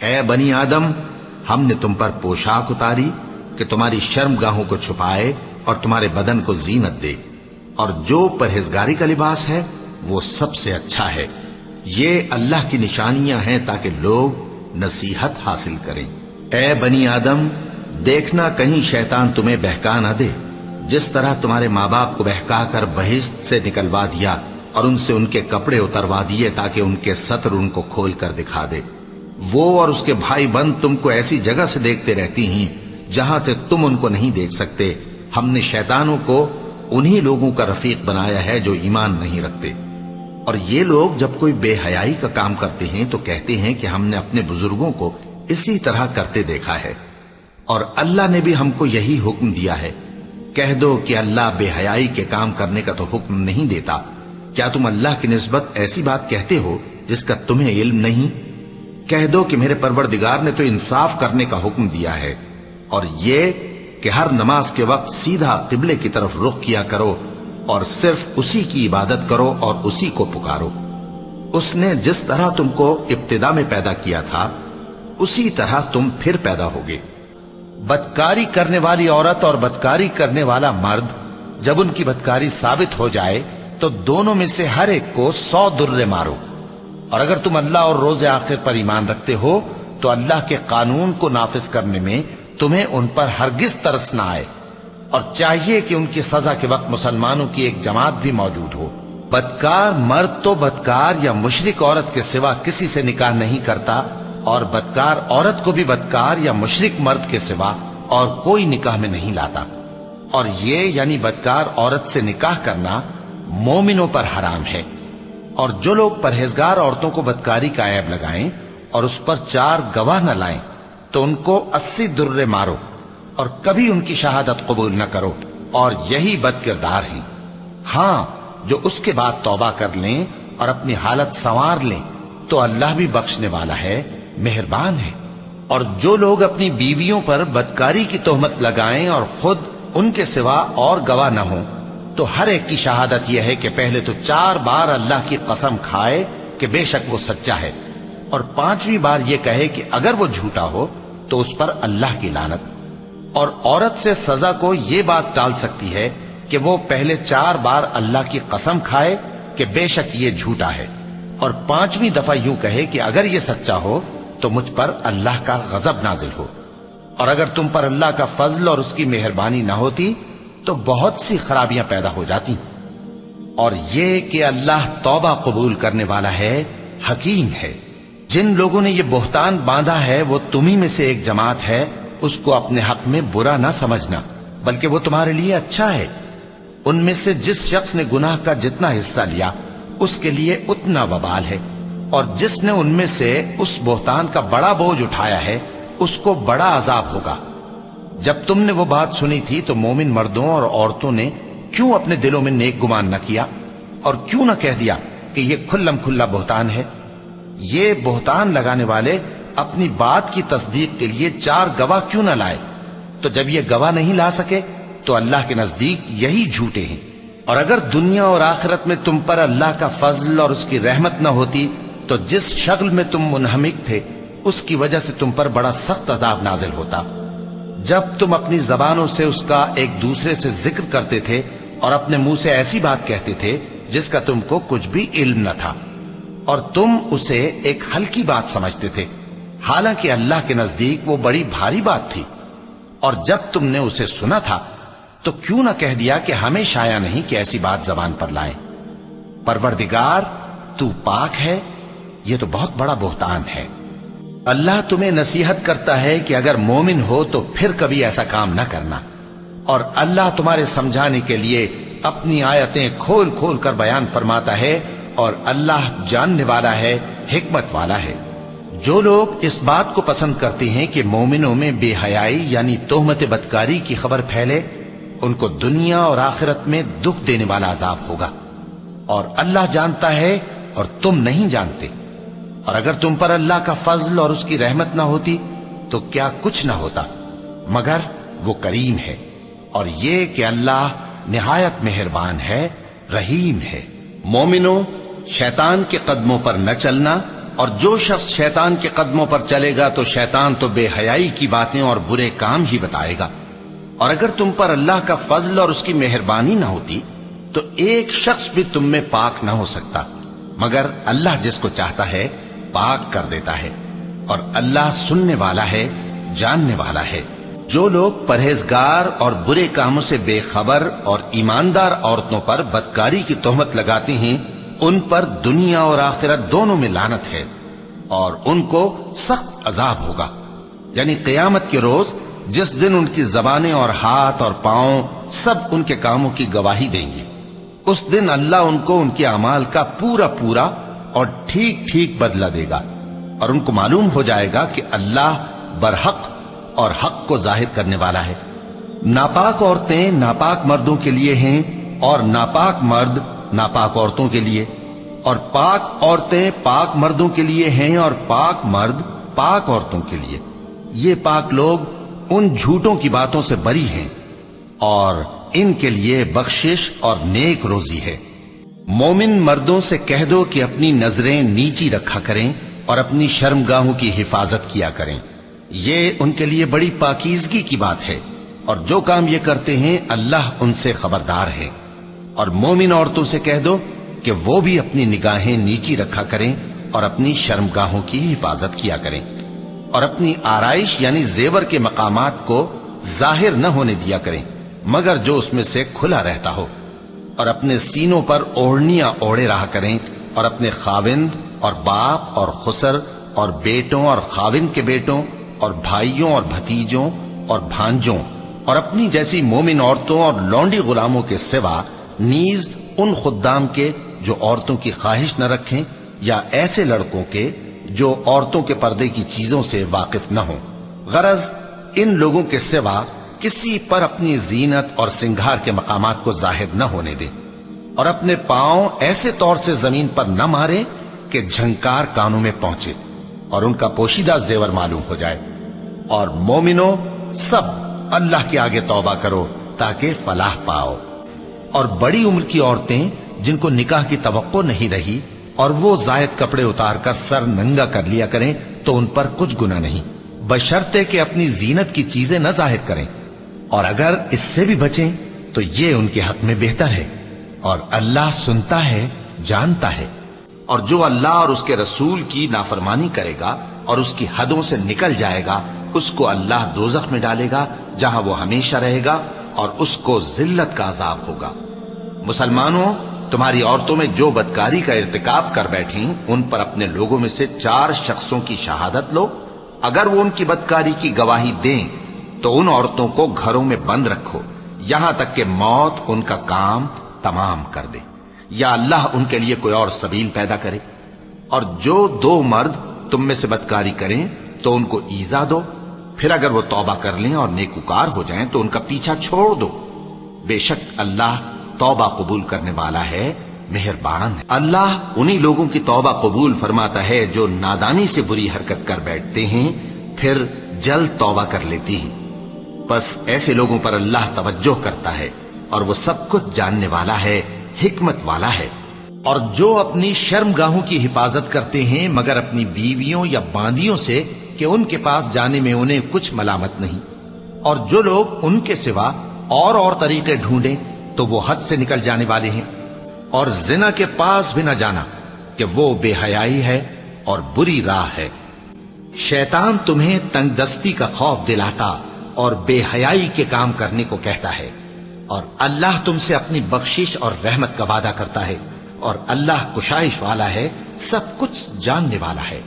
اے بنی آدم، ہم نے تم پر پوشاک اتاری کہ تمہاری شرم گاہوں کو چھپائے اور تمہارے بدن کو زینت دے، اور جو پرہیزگاری کا لباس ہے وہ سب سے اچھا ہے۔ یہ اللہ کی نشانیاں ہیں تاکہ لوگ نصیحت حاصل کریں۔ اے بنی آدم، دیکھنا کہیں شیطان تمہیں بہکا نہ دے، جس طرح تمہارے ماں باپ کو بہکا کر بہشت سے نکلوا دیا اور ان سے ان کے کپڑے اتروا دیے تاکہ ان کے ستر ان کو کھول کر دکھا دے۔ وہ اور اس کے بھائی بند تم کو ایسی جگہ سے دیکھتے رہتی ہیں جہاں سے تم ان کو نہیں دیکھ سکتے۔ ہم نے شیطانوں کو انہی لوگوں کا رفیق بنایا ہے جو ایمان نہیں رکھتے۔ اور یہ لوگ جب کوئی بے حیائی کا کام کرتے ہیں تو کہتے ہیں کہ ہم نے اپنے بزرگوں کو اسی طرح کرتے دیکھا ہے، اور اللہ نے بھی ہم کو یہی حکم دیا ہے۔ کہہ دو کہ اللہ بے حیائی کے کام کرنے کا تو حکم نہیں دیتا۔ کیا تم اللہ کی نسبت ایسی بات کہتے ہو جس کا تمہیں علم نہیں؟ کہہ دو کہ میرے پروردگار نے تو انصاف کرنے کا حکم دیا ہے، اور یہ کہ ہر نماز کے وقت سیدھا قبلے کی طرف رخ کیا کرو اور صرف اسی کی عبادت کرو اور اسی کو پکارو۔ اس نے جس طرح تم کو ابتدا میں پیدا کیا تھا اسی طرح تم پھر پیدا ہوگے۔ بدکاری کرنے والی عورت اور بدکاری کرنے والا مرد جب ان کی بدکاری ثابت ہو جائے تو دونوں میں سے ہر ایک کو 100 درے مارو۔ اور اگر تم اللہ اور روز آخر پر ایمان رکھتے ہو تو اللہ کے قانون کو نافذ کرنے میں تمہیں ان پر ہرگز ترس نہ آئے، اور چاہیے کہ ان کی سزا کے وقت مسلمانوں کی ایک جماعت بھی موجود ہو۔ بدکار مرد تو بدکار یا مشرک عورت کے سوا کسی سے نکاح نہیں کرتا، اور بدکار عورت کو بھی بدکار یا مشرک مرد کے سوا اور کوئی نکاح میں نہیں لاتا۔ اور یہ یعنی بدکار عورت سے نکاح کرنا مومنوں پر حرام ہے۔ اور جو لوگ پرہیزگار عورتوں کو بدکاری کا عیب لگائیں اور اس پر 4 گواہ نہ لائیں تو ان کو 80 درے مارو، اور کبھی ان کی شہادت قبول نہ کرو، اور یہی بد کردار ہیں۔ ہاں، جو اس کے بعد توبہ کر لیں اور اپنی حالت سنوار لیں تو اللہ بھی بخشنے والا ہے، مہربان ہے۔ اور جو لوگ اپنی بیویوں پر بدکاری کی تہمت لگائیں اور خود ان کے سوا اور گواہ نہ ہوں تو ہر ایک کی شہادت یہ ہے کہ پہلے تو 4 بار اللہ کی قسم کھائے کہ بے شک وہ سچا ہے، اور 5ویں بار یہ کہے کہ اگر وہ جھوٹا ہو تو اس پر اللہ کی لعنت۔ اور عورت سے سزا کو یہ بات ٹال سکتی ہے کہ وہ پہلے 4 بار اللہ کی قسم کھائے کہ بے شک یہ جھوٹا ہے، اور 5ویں دفعہ یوں کہے کہ اگر یہ سچا ہو تو مجھ پر اللہ کا غضب نازل ہو۔ اور اگر تم پر اللہ کا فضل اور اس کی مہربانی نہ ہوتی تو بہت سی خرابیاں پیدا ہو جاتی۔ اور یہ کہ اللہ توبہ قبول کرنے والا ہے، حکیم ہے۔ جن لوگوں نے یہ بہتان باندھا ہے وہ تمہیں میں سے ایک جماعت ہے، اس کو اپنے حق میں برا نہ سمجھنا، بلکہ وہ تمہارے لیے اچھا ہے۔ ان میں سے جس شخص نے گناہ کا جتنا حصہ لیا اس کے لیے اتنا وبال ہے، اور جس نے ان میں سے اس بہتان کا بڑا بوجھ اٹھایا ہے اس کو بڑا عذاب ہوگا۔ جب تم نے وہ بات سنی تھی تو مومن مردوں اور عورتوں نے کیوں اپنے دلوں میں نیک گمان نہ کیا، اور کیوں نہ کہہ دیا کہ یہ کھلم کھلا بہتان ہے؟ یہ بہتان لگانے والے اپنی بات کی تصدیق کے لیے 4 گواہ کیوں نہ لائے؟ تو جب یہ گواہ نہیں لا سکے تو اللہ کے نزدیک یہی جھوٹے ہیں۔ اور اگر دنیا اور آخرت میں تم پر اللہ کا فضل اور اس کی رحمت نہ ہوتی تو جس شغل میں تم منہمک تھے اس کی وجہ سے تم پر بڑا سخت عذاب نازل ہوتا۔ جب تم اپنی زبانوں سے اس کا ایک دوسرے سے ذکر کرتے تھے اور اپنے منہ سے ایسی بات کہتے تھے جس کا تم کو کچھ بھی علم نہ تھا، اور تم اسے ایک ہلکی بات سمجھتے تھے، حالانکہ اللہ کے نزدیک وہ بڑی بھاری بات تھی۔ اور جب تم نے اسے سنا تھا تو کیوں نہ کہہ دیا کہ ہمیں شایع نہیں کہ ایسی بات زبان پر لائیں؟ پروردگار تو پاک ہے، یہ تو بہت بڑا بہتان ہے۔ اللہ تمہیں نصیحت کرتا ہے کہ اگر مومن ہو تو پھر کبھی ایسا کام نہ کرنا، اور اللہ تمہارے سمجھانے کے لیے اپنی آیتیں کھول کھول کر بیان فرماتا ہے، اور اللہ جاننے والا ہے، حکمت والا ہے۔ جو لوگ اس بات کو پسند کرتے ہیں کہ مومنوں میں بے حیائی یعنی تہمت بدکاری کی خبر پھیلے، ان کو دنیا اور آخرت میں دکھ دینے والا عذاب ہوگا، اور اللہ جانتا ہے اور تم نہیں جانتے۔ اور اگر تم پر اللہ کا فضل اور اس کی رحمت نہ ہوتی تو کیا کچھ نہ ہوتا، مگر وہ کریم ہے، اور یہ کہ اللہ نہایت مہربان ہے، رحیم ہے۔ مومنوں، شیطان کے قدموں پر نہ چلنا اور جو شخص شیطان کے قدموں پر چلے گا تو شیطان تو بے حیائی کی باتیں اور برے کام ہی بتائے گا. اور اگر تم پر اللہ کا فضل اور اس کی مہربانی نہ ہوتی تو ایک شخص بھی تم میں پاک نہ ہو سکتا، مگر اللہ جس کو چاہتا ہے پاک کر دیتا ہے، اور اللہ سننے والا ہے، جاننے والا ہے. جو لوگ پرہیزگار اور برے کاموں سے بے خبر اور ایماندار عورتوں پر بدکاری کی تہمت لگاتے ہیں، ان پر دنیا اور آخرت دونوں میں لعنت ہے، اور ان کو سخت عذاب ہوگا. یعنی قیامت کے روز جس دن ان کی زبانیں اور ہاتھ اور پاؤں سب ان کے کاموں کی گواہی دیں گے، اس دن اللہ ان کو ان کے اعمال کا پورا پورا اور ٹھیک ٹھیک بدلہ دے گا، اور ان کو معلوم ہو جائے گا کہ اللہ برحق اور حق کو ظاہر کرنے والا ہے. ناپاک عورتیں ناپاک مردوں کے لیے ہیں، اور ناپاک مرد ناپاک عورتوں کے لیے، اور پاک عورتیں پاک مردوں کے لیے ہیں، اور پاک مرد پاک عورتوں کے لیے. یہ پاک لوگ ان جھوٹوں کی باتوں سے بری ہیں، اور ان کے لیے بخشش اور نیک روزی ہے. مومن مردوں سے کہہ دو کہ اپنی نظریں نیچی رکھا کریں اور اپنی شرمگاہوں کی حفاظت کیا کریں، یہ ان کے لیے بڑی پاکیزگی کی بات ہے، اور جو کام یہ کرتے ہیں اللہ ان سے خبردار ہے. اور مومن عورتوں سے کہہ دو کہ وہ بھی اپنی نگاہیں نیچی رکھا کریں اور اپنی شرمگاہوں کی حفاظت کیا کریں، اور اپنی آرائش یعنی زیور کے مقامات کو ظاہر نہ ہونے دیا کریں مگر جو اس میں سے کھلا رہتا ہو، اور اپنے سینوں پر اوڑھنیاں اوڑھے رہا کریں، اور اپنے خاوند اور باپ اور خسر اور بیٹوں اور خاوند کے بیٹوں اور بھائیوں اور بھتیجوں اور بھانجوں اور اپنی جیسی مومن عورتوں اور لونڈی غلاموں کے سوا نیز ان خدام کے جو عورتوں کی خواہش نہ رکھیں، یا ایسے لڑکوں کے جو عورتوں کے پردے کی چیزوں سے واقف نہ ہوں. غرض ان لوگوں کے سوا کسی پر اپنی زینت اور سنگھار کے مقامات کو ظاہر نہ ہونے دے، اور اپنے پاؤں ایسے طور سے زمین پر نہ مارے کہ جھنکار کانوں میں پہنچے اور ان کا پوشیدہ زیور معلوم ہو جائے. اور مومنوں سب اللہ کے آگے توبہ کرو تاکہ فلاح پاؤ. اور بڑی عمر کی عورتیں جن کو نکاح کی توقع نہیں رہی اور وہ زائد کپڑے اتار کر سر ننگا کر لیا کریں تو ان پر کچھ گناہ نہیں، بشرطے کہ اپنی زینت کی چیزیں نہ ظاہر کریں، اور اگر اس سے بھی بچیں تو یہ ان کے حق میں بہتر ہے، اور اللہ سنتا ہے، جانتا ہے. اور جو اللہ اور اس کے رسول کی نافرمانی کرے گا اور اس کی حدوں سے نکل جائے گا، اس کو اللہ دوزخ میں ڈالے گا جہاں وہ ہمیشہ رہے گا، اور اس کو ذلت کا عذاب ہوگا. مسلمانوں، تمہاری عورتوں میں جو بدکاری کا ارتکاب کر بیٹھیں ان پر اپنے لوگوں میں سے 4 شخصوں کی شہادت لو. اگر وہ ان کی بدکاری کی گواہی دیں تو ان عورتوں کو گھروں میں بند رکھو یہاں تک کہ موت ان کا کام تمام کر دے، یا اللہ ان کے لیے کوئی اور سبیل پیدا کرے. اور جو 2 مرد تم میں سے بدکاری کریں تو ان کو ایذا دو، پھر اگر وہ توبہ کر لیں اور نیکوکار ہو جائیں تو ان کا پیچھا چھوڑ دو. بے شک اللہ توبہ قبول کرنے والا ہے، مہربان ہے. اللہ انہی لوگوں کی توبہ قبول فرماتا ہے جو نادانی سے بری حرکت کر بیٹھتے ہیں پھر جلد توبہ کر لیتی ہیں. بس ایسے لوگوں پر اللہ توجہ کرتا ہے اور وہ سب کچھ جاننے والا ہے، حکمت والا ہے. اور جو اپنی شرمگاہوں کی حفاظت کرتے ہیں مگر اپنی بیویوں یا باندیوں سے کہ ان کے پاس جانے میں انہیں کچھ ملامت نہیں، اور جو لوگ ان کے سوا اور طریقے ڈھونڈیں تو وہ حد سے نکل جانے والے ہیں. اور زنا کے پاس بھی نہ جانا کہ وہ بے حیائی ہے اور بری راہ ہے. شیطان تمہیں تنگ دستی کا خوف دلاتا اور بے حیائی کے کام کرنے کو کہتا ہے، اور اللہ تم سے اپنی بخشش اور رحمت کا وعدہ کرتا ہے، اور اللہ کشائش والا ہے، سب کچھ جاننے والا ہے.